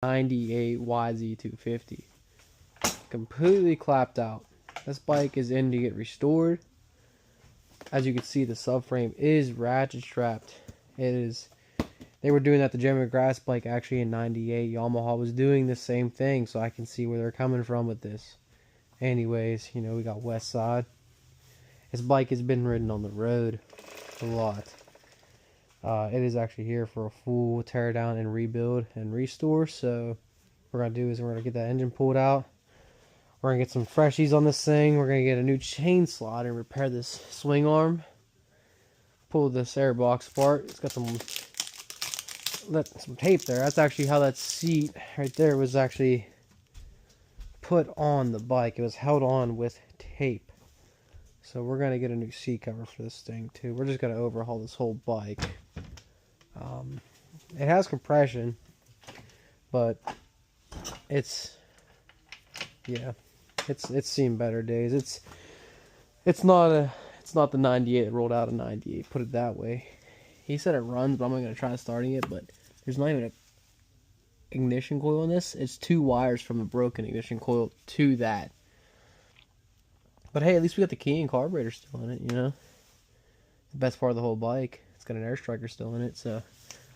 98 YZ250. Completely clapped out. This bike is in to get restored. As you can see, the subframe is ratchet strapped. It is. They were doing that to Jeremy McGrath's bike actually in 98. Yamaha was doing the same thing, so I can see where they're coming from with this. Anyways, you know, we got West Side. His bike has been ridden on the road a lot. It is actually here for a full tear down and rebuild and restore. So what we're going to do is we're going to get that engine pulled out. We're going to get some freshies on this thing. We're going to get a new chain slot and repair this swing arm. Pull this air box apart. It's got some tape there. That's actually how that seat right there was actually put on the bike. It was held on with tape. So we're going to get a new seat cover for this thing too. We're just going to overhaul this whole bike. It has compression, but it's seen better days. It's not the 98 that rolled out of 98, put it that way. He said it runs, but I'm not going to try starting it, but there's not even an ignition coil in this. It's 2 wires from a broken ignition coil to that. But hey, at least we got the key and carburetor still in it, you know? The best part of the whole bike. It's got an air striker still in it, so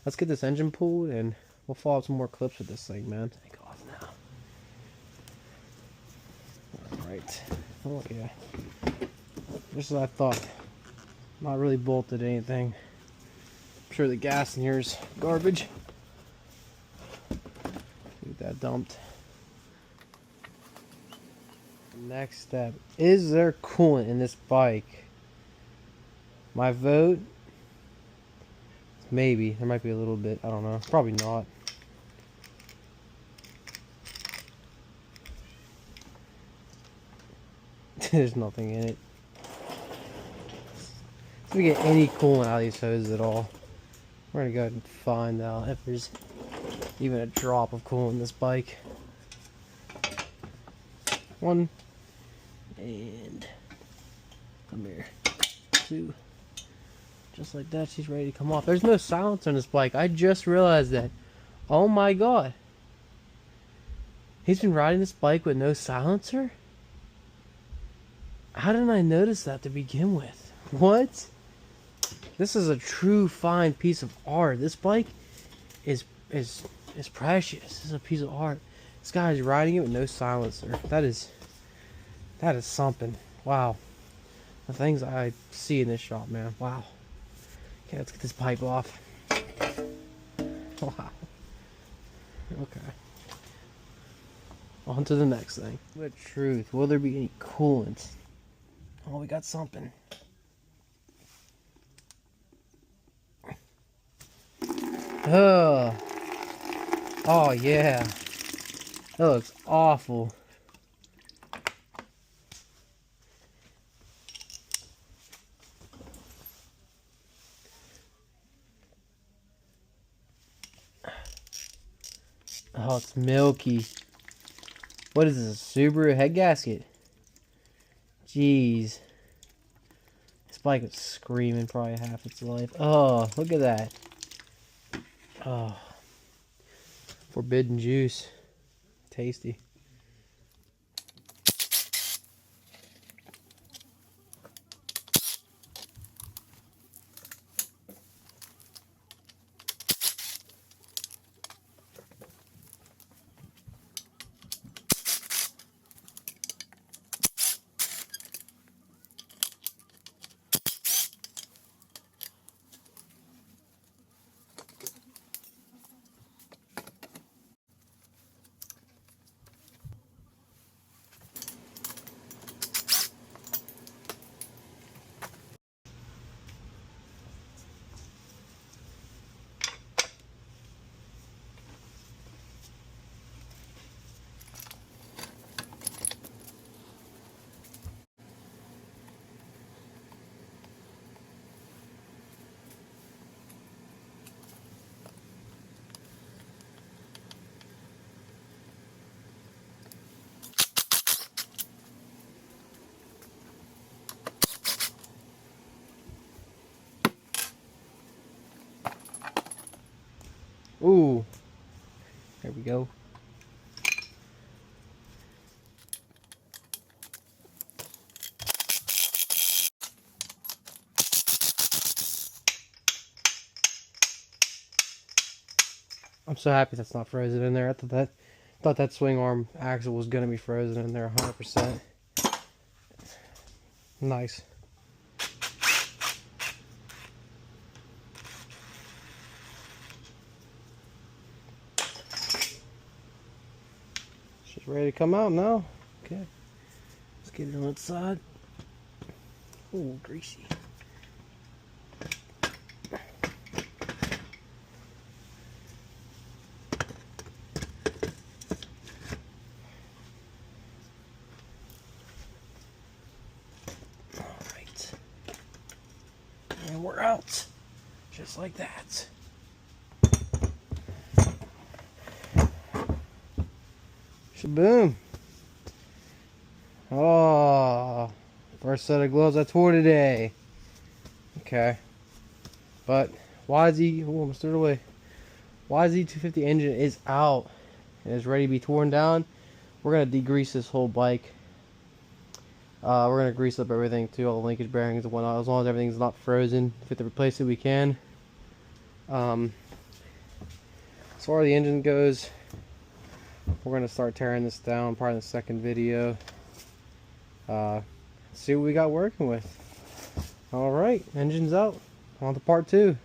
let's get this engine pulled and we'll follow up some more clips with this thing, man. Take off now. Alright. Oh yeah. Just as I thought. Not really bolted anything. I'm sure the gas in here is garbage. Get that dumped. Next step. Is there coolant in this bike? My vote? Maybe. There might be a little bit. I don't know. Probably not. There's nothing in it. If we get any coolant out of these hoses at all, we're gonna go ahead and find out if there's even a drop of coolant in this bike. One. And come here. 2. Just like that, she's ready to come off. There's no silencer on this bike. I just realized that. Oh my god. He's been riding this bike with no silencer? How didn't I notice that to begin with? What? This is a true fine piece of art. This bike is precious. This is a piece of art. This guy is riding it with no silencer. That is something. Wow. The things I see in this shop, man. Wow. Okay, let's get this pipe off. Wow. Okay. On to the next thing. The truth. Will there be any coolant? Oh, we got something. Oh. Oh, yeah. That looks awful. Oh, it's milky. What is this, a Subaru head gasket? Jeez. This bike was screaming probably half its life. Oh, look at that. Oh. Forbidden juice. Tasty. There we go. I'm so happy that's not frozen in there. I thought that swing arm axle was gonna be frozen in there 100%. Nice. She's ready to come out now. Okay. Let's get it on its side. Oh, greasy. Alright. And we're out. Just like that. Shaboom. Oh, first set of gloves I tore today. Okay. But YZ, oh, almost threw it away. YZ250 engine is out and is ready to be torn down. We're going to degrease this whole bike. We're going to grease up everything too, all the linkage bearings and whatnot, as long as everything's not frozen. If we have to replace it, we can. As far as the engine goes, we're going to start tearing this down probably in the second video. See what we got working with. Alright, engine's out. On to part 2.